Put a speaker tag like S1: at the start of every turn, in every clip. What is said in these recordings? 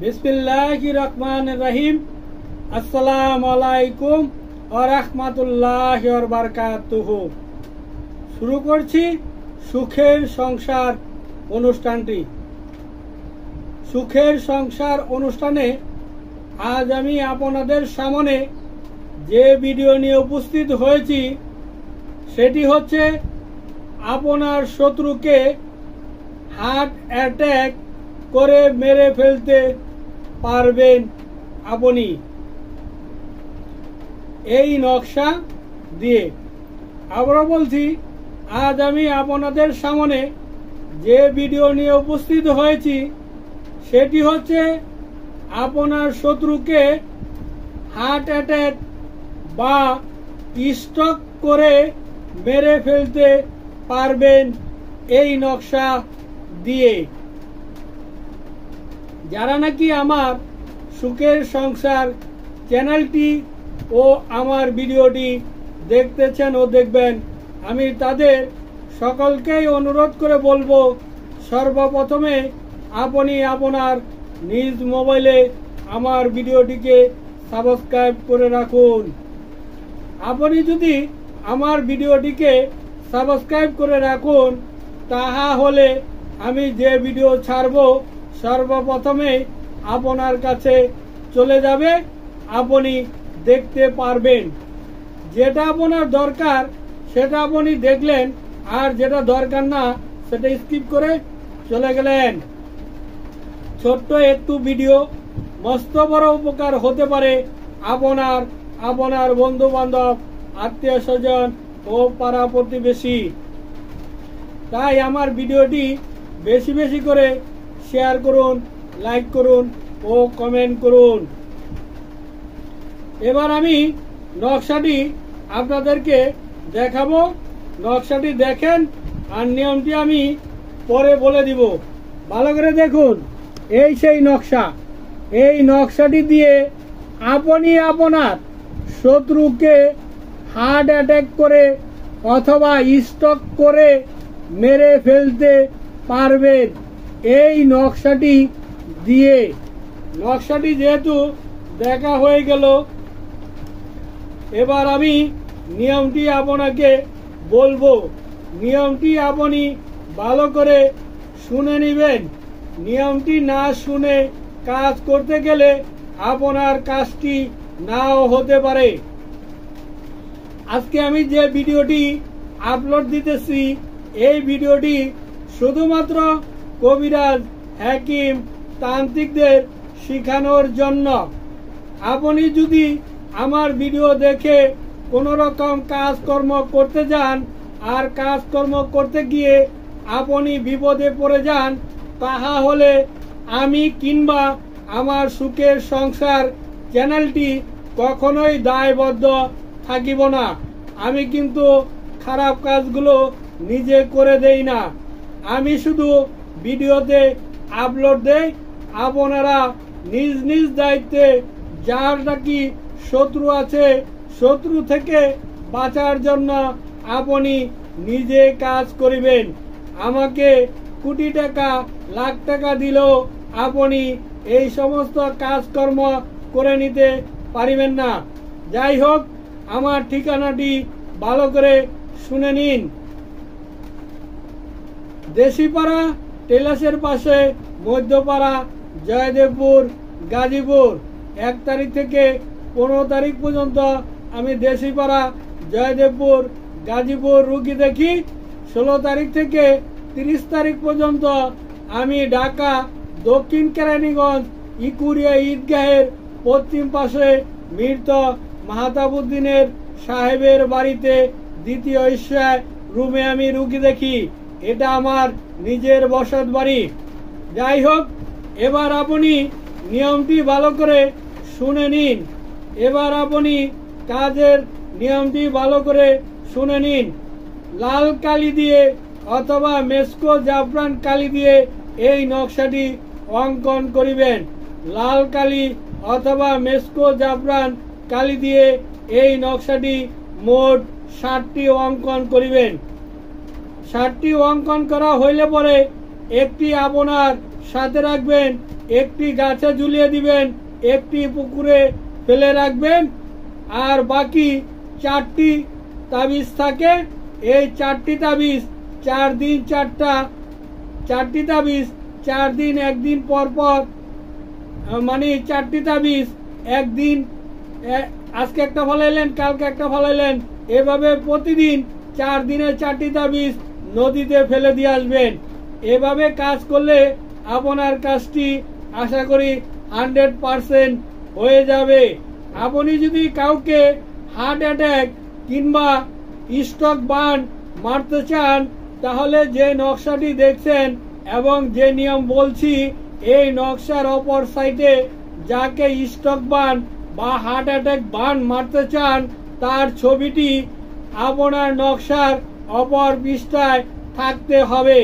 S1: বিসমিল্লাহির রহমানির রহিম। আসসালামু আলাইকুম ওয়া রাহমাতুল্লাহি ওয়া বারাকাতুহু। শুরু করছি সুখের সংসার অনুষ্ঠানটি। সুখের সংসার অনুষ্ঠানে আজ আমি আপনাদের সামনে যে ভিডিও নিয়ে উপস্থিত হয়েছি সেটি হচ্ছে আপনার শত্রুকে হার্ট অ্যাটাক করে মেরে ফেলতে পারবেন আপনি এই নকশা দিয়ে। আবারও বলছি, আজ আমি আপনাদের সামনে যে ভিডিও নিয়ে উপস্থিত হয়েছি সেটি হচ্ছে আপনার শত্রুকে হার্ট অ্যাটাক বা স্ট্রোক করে মেরে ফেলতে পারবেন এই নকশা দিয়ে। যারা নাকি আমার সুখের সংসার চ্যানেলটি ও আমার ভিডিওটি দেখতেছেন ও দেখবেন, আমি তাদের সকলকেই অনুরোধ করে বলবো, সর্বপ্রথমে আপনি আপনার নিজ মোবাইলে আমার ভিডিওটিকে সাবস্ক্রাইব করে রাখুন। আপনি যদি আমার ভিডিওটিকে সাবস্ক্রাইব করে রাখুন তাহলে আমি যে ভিডিও ছাড়ব সর্বপ্রথমে আপনার কাছে চলে যাবে, আপনি দেখতে পারবেন। যেটা আপনার দরকার সেটা আপনি দেখলেন, আর যেটা দরকার না সেটা স্কিপ করে চলে গেলেন। ছোট্ট একটু ভিডিও মস্ত বড় উপকার হতে পারে আপনার বন্ধু বান্ধব, আত্মীয় স্বজন ও পাড়া প্রতিবেশী। তাই আমার ভিডিওটি বেশি বেশি করে শেয়ার করুন, লাইক করুন ও কমেন্ট করুন। এবার আমি নকশাটি আপনাদেরকে দেখাবো। নকশাটি দেখেন আর নিয়মটি আমি পরে বলে দিব। ভালো করে দেখুন, এই সেই নকশা। এই নকশাটি দিয়ে আপনি আপনার শত্রুকে হার্ট অ্যাটাক করে অথবা স্ট্রোক করে মেরে ফেলতে পারবেন এই নকশাটি দিয়ে। নকশাটি যেহেতু দেখা হয়ে গেল, এবার আমি নিয়মটি আপনাকে বলবো। নিয়মটি আপনি ভালো করে শুনে নেবেন। নিয়মটি না শুনে কাজ করতে গেলে আপনার কাজটি নাও হতে পারে। আজকে আমি যে ভিডিওটি আপলোড দিতেছি এই ভিডিওটি শুধুমাত্র কবিরাজ, হাকিম, তান্ত্রিকদের শেখানোর জন্য। আপনি যদি আমার ভিডিও দেখে কোনো রকম কাজকর্ম করতে যান আর কাজকর্ম করতে গিয়ে আপনি বিপদে পড়ে যান, তাহলে আমি কিংবা আমার সুখের সংসার চ্যানেলটি কখনোই দায়বদ্ধ থাকিব না। আমি কিন্তু খারাপ কাজগুলো নিজে করে দেই না, আমি শুধু ভিডিওতে আপলোড দেই। আপনারা নিজ নিজ দায়িত্বে যার নাকি শত্রু আছে, শত্রু থেকে বাঁচার জন্য আপনি নিজে কাজ করিবেন। আমাকে কোটি টাকা, লাখ টাকা দিলেও আপনি এই সমস্ত কাজকর্ম করে নিতে পারিবেন না। যাই হোক, আমার ঠিকানাটি ভালো করে শুনে নিন। দেশিপাড়া টেলাসের পাশে মধ্যপাড়া, জয়দেবপুর, গাজীপুর। 1 তারিখ থেকে 15 তারিখ পর্যন্ত আমি দেশিপাড়া, জয়দেবপুর, গাজীপুর রুগী দেখি। 16 তারিখ থেকে 30 তারিখ পর্যন্ত আমি ঢাকা দক্ষিণ কেরানীগঞ্জ ইকুরিয়া ঈদগাহের পশ্চিম পাশে মৃত মাহতাবুদ্দিনের সাহেবের বাড়িতে 2য় ঈর্ষায় রুমে আমি রুগী দেখি। এটা আমার নিজের বসত বাড়ি। যাই হোক, এবার আপনি নিয়মটি ভালো করে শুনে নিন। এবার আপনি কাজের নিয়মটি ভালো করে শুনে নিন। লাল কালি দিয়ে অথবা মেসকো জাফরান কালি দিয়ে এই নকশাটি অঙ্কন করিবেন। লাল কালি অথবা মেসকো জাফরান কালি দিয়ে এই নকশাটি মোট 60টি অঙ্কন করিবেন। 60টি অঙ্কন করা হইলে পরে একটি আপনার সাথে রাখবেন একটি গাছে ঝুলিয়ে দিবেন, একটি পুকুরে ফেলে রাখবেন, আর বাকি 4টি তাবিজ থাকে। এই 4টি তাবিজ 4 দিন 4টি তাবিজ 4 দিন, একদিন পর পর, মানে 4টি তাবিজ একদিন, আজকে একটা ফলাইলেন, কালকে একটা ফলাইলেন, এভাবে প্রতিদিন 4 দিনে 4টি তাবিজ নদীতে ফেলে দিয়ে আসবেন। এভাবে কাজ করলে আপনার কাজটি আশা করি 100% হয়ে যাবে। আপনি যদি কাউকে হার্ট অ্যাটাক কিংবা স্ট্রোক বার্ন মারতে চান, তাহলে যে নকশাটি দেখছেন এবং যে নিয়ম বলছি, এই নকশার অপর সাইডে যাকে স্ট্রোক বার্ন বা হার্ট অ্যাটাক বার্ন মারতে চান, তার ছবিটি আপনার নকশার অপর পৃষ্ঠায় থাকতে হবে।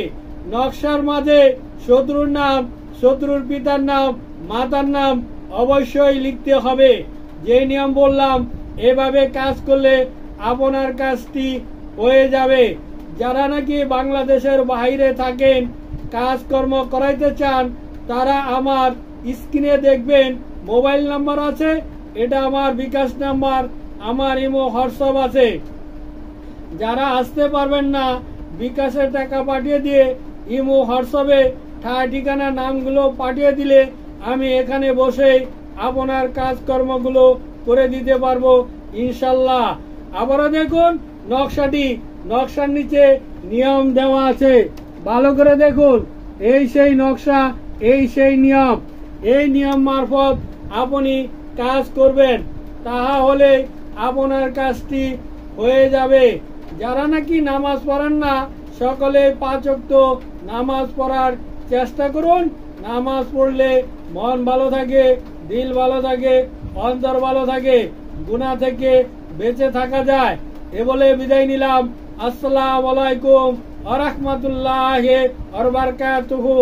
S1: নকশার মাঝে শত্রুর নাম, শত্রুর পিতার নাম, মাতার নাম অবশ্যই লিখতে হবে। যে নিয়ম বললাম, এভাবে কাজ করলে আপনার কাজটি হয়ে যাবে। যারা নাকি বাংলাদেশের বাইরে থাকেন, কাজকর্ম করাইতে চান, তারা আমার স্ক্রিনে দেখবেন মোবাইল নাম্বার আছে, এটা আমার বিকাশ নাম্বার, আমার ইমো হোয়াটসঅ্যাপ আছে। যারা আসতে পারবেন না, বিকাশের টাকা পাঠিয়ে দিয়ে ইমো হোয়াটসঅ্যাপে ঠিকানা নামগুলো পাঠিয়ে দিলে আমি এখানে বসে আপনার কাজকর্মগুলো করে দিতে পারবো ইনশাল্লাহ। আবারও দেখুন নকশাটি, নকশার নিচে নিয়ম দেওয়া আছে, ভালো করে দেখুন। এই সেই নকশা, এই সেই নিয়ম। এই নিয়ম মারফত আপনি কাজ করবেন, তাহা হলে আপনার কাজটি হয়ে যাবে। যারা নাকি নামাজ পড়েন না, সকলে 5 ওয়াক্ত নামাজ পড়ার চেষ্টা করুন। নামাজ পড়লে মন ভালো থাকে, দিল ভালো থাকে, অন্তর ভালো থাকে, গুনাহ থেকে বেঁচে থাকা যায়। এ বলে বিদায় নিলাম। আসসালামু আলাইকুম ওয়া রাহমাতুল্লাহি ওয়া বারাকাতুহু।